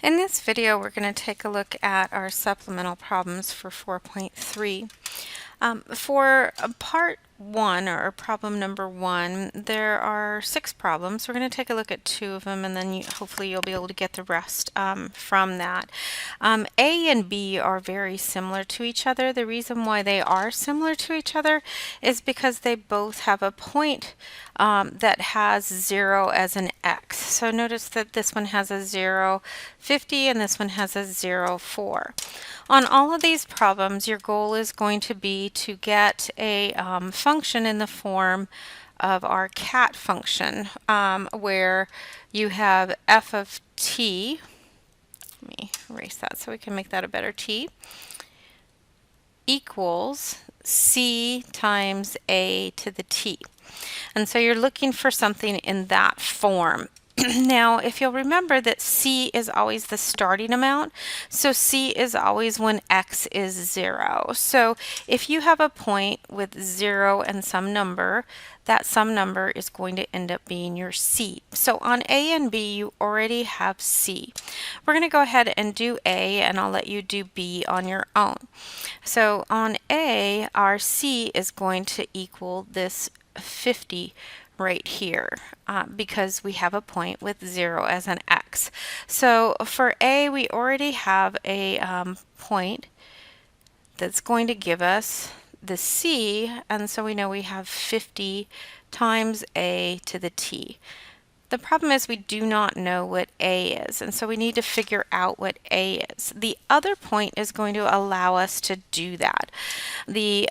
In this video, we're going to take a look at our supplemental problems for 4.3. For part 1, or problem number 1, there are 6 problems. We're going to take a look at 2 of them, and then hopefully you'll be able to get the rest from that. A and B are very similar to each other. The reason why they are similar to each other is because they both have a point that has 0 as an x. So notice that this one has a 0, 50, and this one has a 0, 4. On all of these problems, your goal is going to be to get a function in the form of our cat function, where you have f of t. Let me erase that so we can make that a better t, equals c times a to the t. And so you're looking for something in that form. Now, if you'll remember that c is always the starting amount, so c is always when x is 0. So if you have a point with 0 and some number, that some number is going to end up being your c. So on A and B, you already have c. We're going to go ahead and do A, and I'll let you do B on your own. So on A, our c is going to equal this 50 right here because we have a point with 0 as an x. So for A, we already have a point that's going to give us the c, and so we know we have 50 times a to the t. The problem is we do not know what a is, and so we need to figure out what a is. The other point is going to allow us to do that. The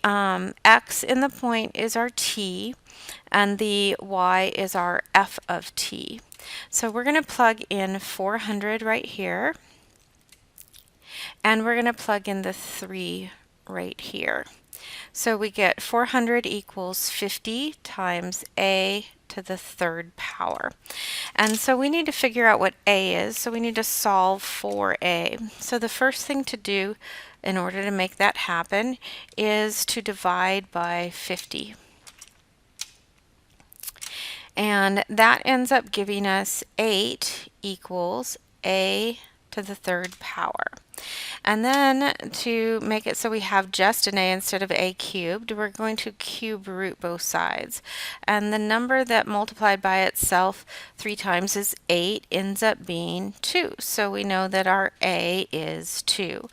x in the point is our t, and the y is our f of t. So we're going to plug in 400 right here, and we're going to plug in the 3 right here. So we get 400 equals 50 times a to the 3rd power. And so we need to figure out what a is, so we need to solve for a. So the first thing to do in order to make that happen is to divide by 50. And that ends up giving us 8 equals a to the 3rd power. And then to make it so we have just an a instead of a cubed, we're going to cube root both sides. And the number that multiplied by itself 3 times is 8 ends up being 2. So we know that our a is 2.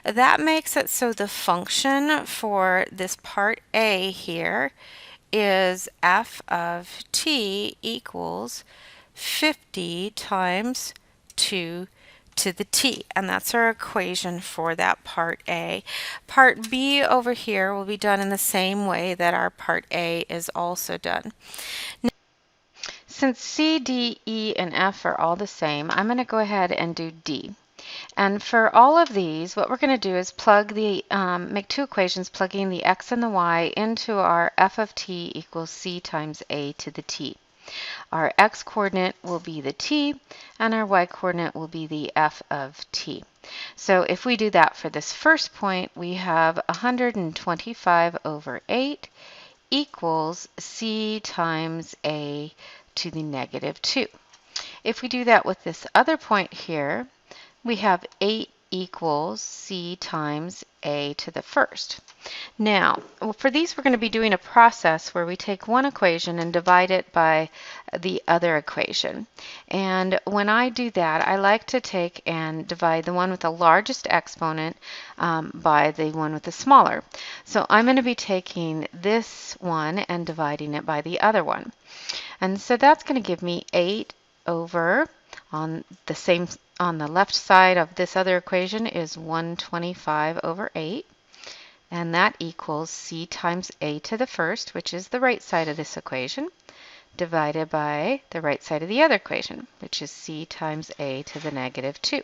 That makes it so the function for this part A here is f of t equals 50 times 2 to the t, and that's our equation for that part A. Part B over here will be done in the same way that our part A is also done. Now, since C, D, E, and F are all the same, I'm going to go ahead and do D. And for all of these, what we're going to do is plug the make 2 equations plugging the x and the y into our f of t equals c times a to the t. Our x-coordinate will be the t, and our y-coordinate will be the f of t. So if we do that for this first point, we have 125 over 8 equals c times a to the negative 2. If we do that with this other point here, we have 8 equals c times a to the 1st. Now, for these, we're going to be doing a process where we take one equation and divide it by the other equation. And when I do that, I like to take and divide the one with the largest exponent by the one with the smaller. So I'm going to be taking this one and dividing it by the other one. And so that's going to give me 8 over, on the left side of this other equation is 125 over 8. And that equals c times a to the 1st, which is the right side of this equation, divided by the right side of the other equation, which is c times a to the negative 2.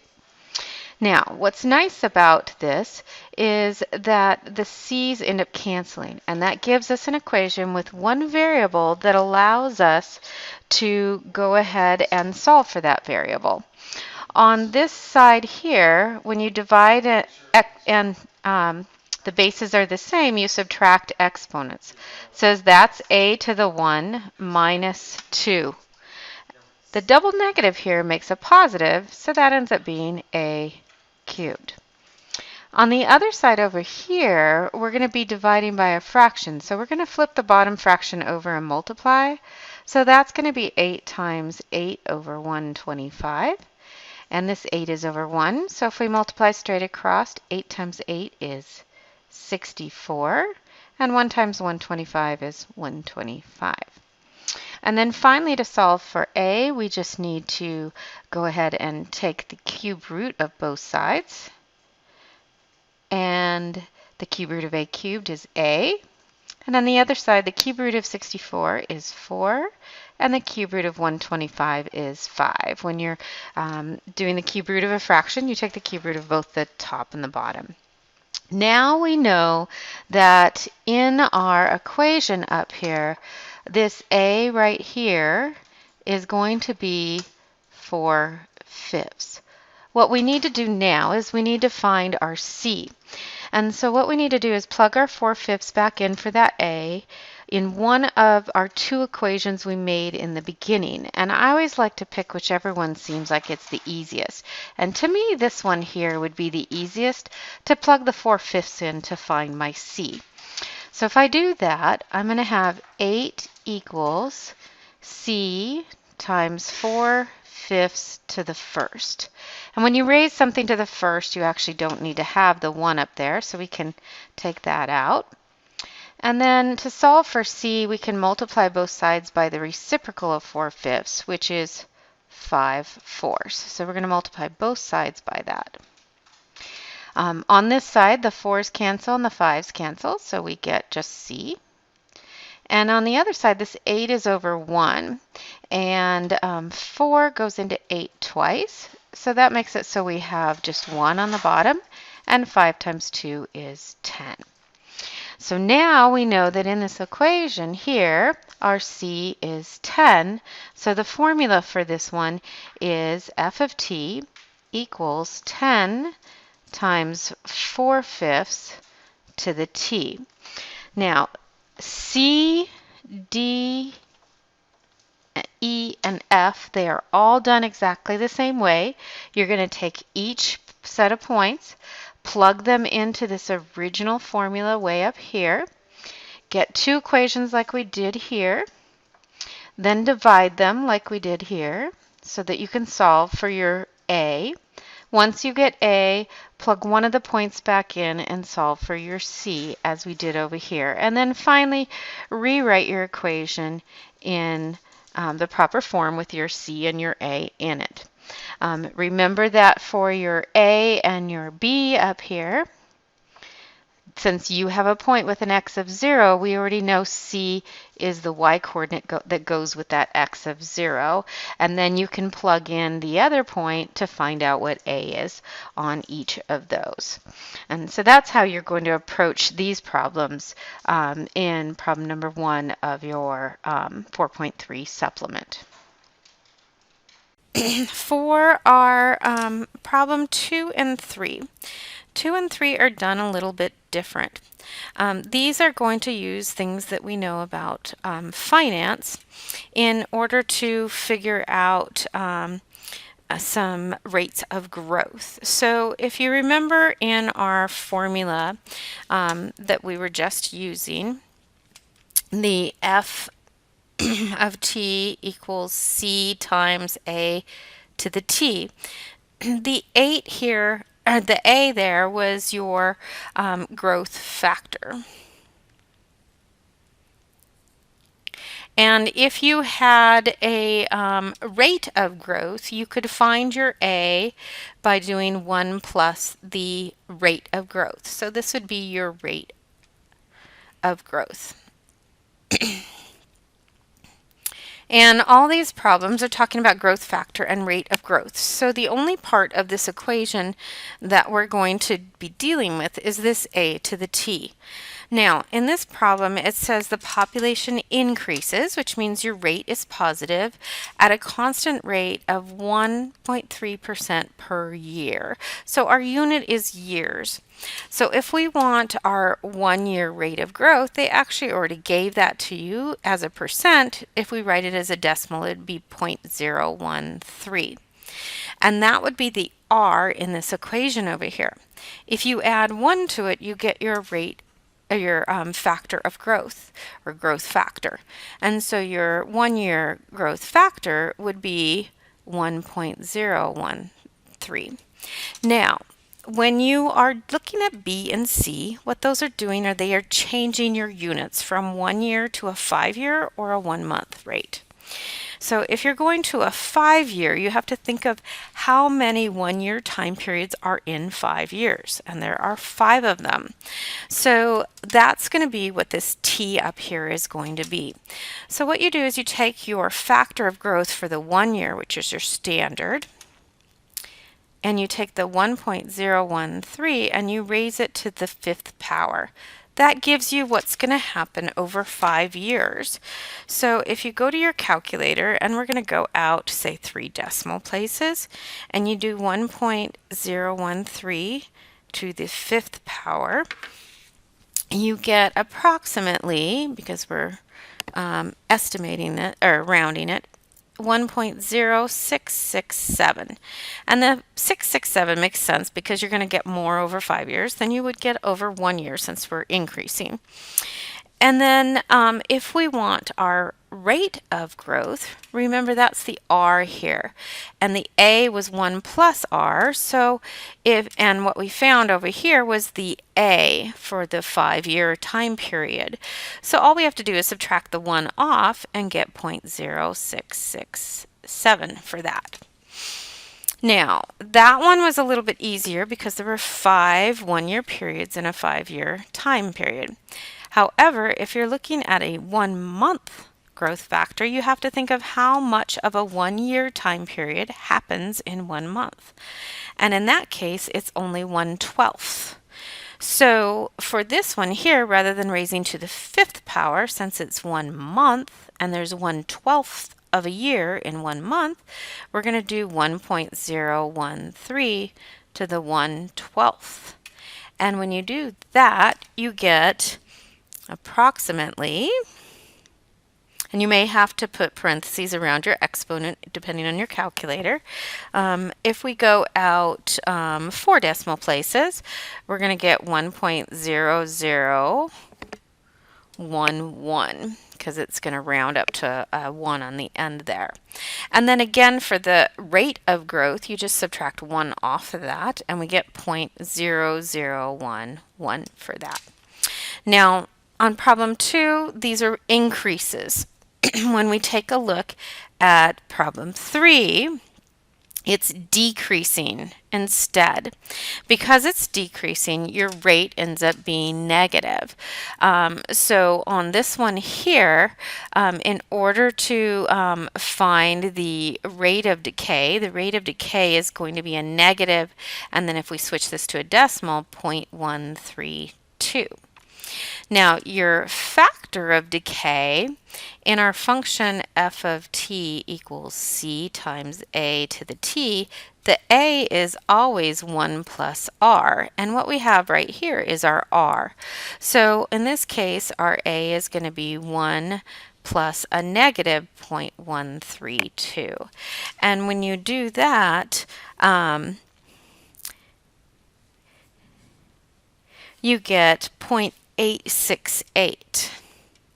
Now, what's nice about this is that the c's end up canceling, and that gives us an equation with one variable that allows us to go ahead and solve for that variable. On this side here, when you divide it and the bases are the same, you subtract exponents. It says that's a to the 1 minus 2. The double negative here makes a positive, so that ends up being a cubed. On the other side over here, we're going to be dividing by a fraction. So we're going to flip the bottom fraction over and multiply. So that's going to be 8 times 8 over 125. And this 8 is over 1. So if we multiply straight across, 8 times 8 is 64. And 1 times 125 is 125. And then finally, to solve for a, we just need to go ahead and take the cube root of both sides. And the cube root of a cubed is a. And on the other side, the cube root of 64 is 4. And the cube root of 125 is 5. When you're doing the cube root of a fraction, you take the cube root of both the top and the bottom. Now we know that in our equation up here, this a right here is going to be 4/5. What we need to do now is we need to find our c. And so what we need to do is plug our 4/5 back in for that a in one of our two equations we made in the beginning. And I always like to pick whichever one seems like it's the easiest. And to me, this one here would be the easiest to plug the 4/5 in to find my c. So if I do that, I'm going to have 8 equals c times 4/5 to the first. And when you raise something to the first, you actually don't need to have the 1 up there, so we can take that out. And then to solve for c, we can multiply both sides by the reciprocal of 4/5, which is 5/4. So we're going to multiply both sides by that. On this side, the 4's cancel and the 5's cancel, so we get just c. And on the other side, this 8 is over 1, and 4 goes into 8 twice. So that makes it so we have just 1 on the bottom, and 5 times 2 is 10. So now we know that in this equation here, our c is 10. So the formula for this one is f of t equals 10 times 4/5 to the t. Now, c, d, e, and f, they are all done exactly the same way. You're going to take each set of points, plug them into this original formula way up here, get two equations like we did here, then divide them like we did here so that you can solve for your a. Once you get a, plug one of the points back in and solve for your c as we did over here. And then finally, rewrite your equation in the proper form with your c and your a in it. Remember that for your a and your b up here, since you have a point with an x of 0, we already know c is the y-coordinate that goes with that x of 0. And then you can plug in the other point to find out what a is on each of those. And so that's how you're going to approach these problems in problem number 1 of your 4.3 supplement. For our problem 2 and 3. 2 and 3 are done a little bit different. These are going to use things that we know about finance in order to figure out some rates of growth. So if you remember in our formula that we were just using, the f of t equals c times a to the t. The 8 here, the a there was your growth factor. And if you had a rate of growth, you could find your a by doing 1 plus the rate of growth. So this would be your rate of growth. And all these problems are talking about growth factor and rate of growth. So the only part of this equation that we're going to be dealing with is this a to the t. Now, in this problem, it says the population increases, which means your rate is positive, at a constant rate of 1.3% per year. So our unit is years. So if we want our 1 year rate of growth, they actually already gave that to you as a percent. If we write it as a decimal, it'd be 0.013. And that would be the R in this equation over here. If you add 1 to it, you get your rate, your factor of growth, or growth factor. And so your 1 year growth factor would be 1.013. Now, when you are looking at B and C, what those are doing are they are changing your units from 1 year to a 5 year or a 1 month rate. So if you're going to a 5 year, you have to think of how many 1 year time periods are in 5 years, and there are 5 of them. So that's going to be what this T up here is going to be. So what you do is you take your factor of growth for the 1 year, which is your standard, and you take the 1.013 and you raise it to the 5th power. That gives you what's going to happen over 5 years. So if you go to your calculator, and we're going to go out, say, 3 decimal places, and you do 1.013 to the 5th power, you get approximately, because we're estimating it, or rounding it, 1.0667. And the 667 makes sense because you're going to get more over 5 years than you would get over 1 year since we're increasing. And then if we want our rate of growth, remember that's the R here. And the A was 1 plus R. So and what we found over here was the A for the 5 year time period. So all we have to do is subtract the 1 off and get 0.0667 for that. Now, that one was a little bit easier because there were 5 1 year periods in a 5 year time period. However, if you're looking at a 1 month growth factor, you have to think of how much of a 1 year time period happens in 1 month. And in that case, it's only 1/12. So for this one here, rather than raising to the 5th power, since it's 1 month and there's 1/12 of a year in 1 month, we're going to do 1.013 to the 1/12. And when you do that, you get approximately, and you may have to put parentheses around your exponent depending on your calculator. If we go out 4 decimal places, we're going to get 1.0011 because it's going to round up to 1 on the end there. And then again, for the rate of growth, you just subtract 1 off of that, and we get 0.0011 for that. Now, on problem 2, these are increases. When we take a look at problem 3, it's decreasing instead. Because it's decreasing, your rate ends up being negative. So on this one here, in order to find the rate of decay is going to be a negative, and then if we switch this to a decimal, 0.132. Now, your factor of decay in our function f of t equals c times a to the t, the a is always 1 plus r, and what we have right here is our r. So in this case, our a is going to be 1 plus a negative 0.132. And when you do that, you get 0.868.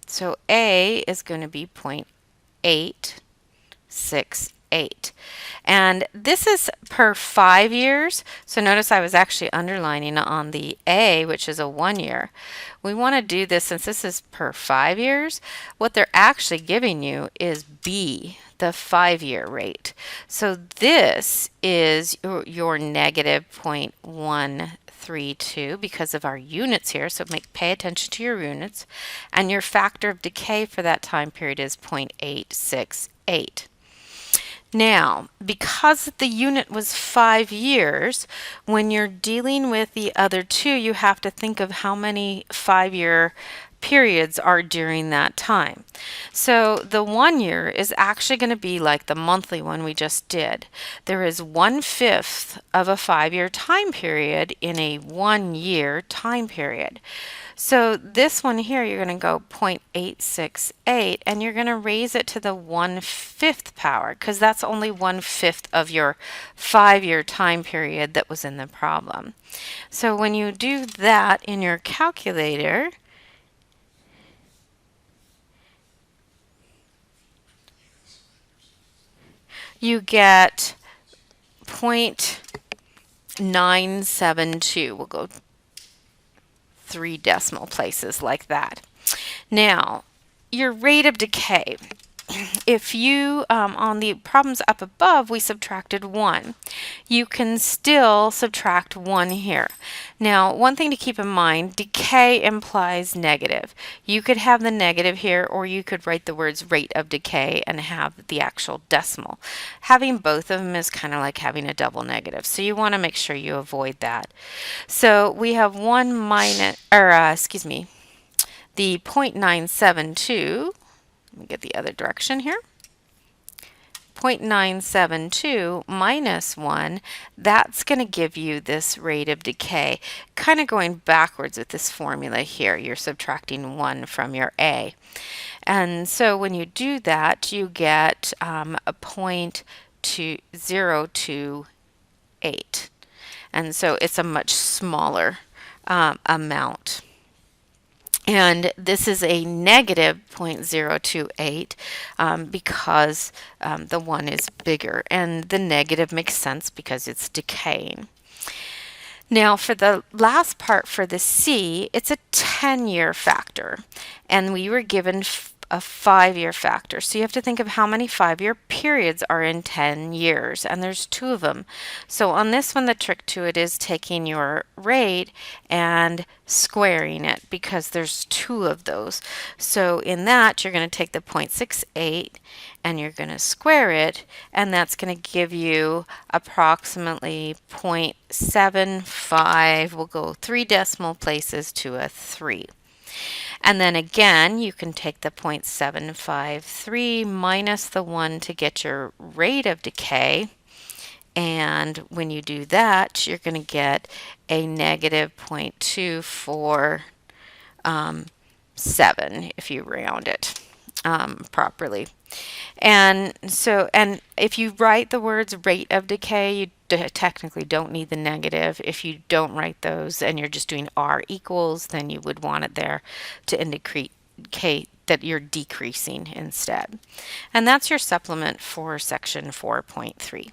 So A is going to be 0.868. And this is per 5 years. So notice I was actually underlining on the A, which is a 1 year. We want to do this since this is per 5 years. What they're actually giving you is B, the 5-year rate. So this is your negative 0.132 because of our units here. So pay attention to your units. And your factor of decay for that time period is 0.868. Now, because the unit was 5 years, when you're dealing with the other two, you have to think of how many 5-year periods are during that time. So the 1 year is actually going to be like the monthly one we just did. There is 1/5 of a 5-year time period in a 1 year time period. So this one here, you're going to go 0.868 and you're going to raise it to the 1/5 power because that's only 1/5 of your 5-year time period that was in the problem. So when you do that in your calculator, you get 0.972. We'll go 3 decimal places like that. Now, your rate of decay. If you, on the problems up above, we subtracted 1. You can still subtract 1 here. Now, one thing to keep in mind, decay implies negative. You could have the negative here, or you could write the words rate of decay and have the actual decimal. Having both of them is kind of like having a double negative, so you want to make sure you avoid that. So we have 1 minus, or the 0.972. Let me get the other direction here. 0.972 minus 1, that's going to give you this rate of decay. Kind of going backwards with this formula here. You're subtracting 1 from your A. And so when you do that, you get a 0.2028. And so it's a much smaller amount. And this is a negative 0.028 because the 1 is bigger. And the negative makes sense because it's decaying. Now for the last part for the C, it's a 10-year factor. And we were given a 5-year factor. So you have to think of how many 5-year periods are in 10 years, and there's 2 of them. So on this one, the trick to it is taking your rate and squaring it because there's 2 of those. So in that, you're going to take the 0.68 and you're going to square it, and that's going to give you approximately 0.75. We'll go 3 decimal places to a 3. And then again, you can take the 0.753 minus the 1 to get your rate of decay. And when you do that, you're going to get a negative 0.247 if you round it properly. And so, and if you write the words rate of decay, you technically don't need the negative. If you don't write those and you're just doing R equals, then you would want it there to indicate that you're decreasing instead. And that's your supplement for section 4.3.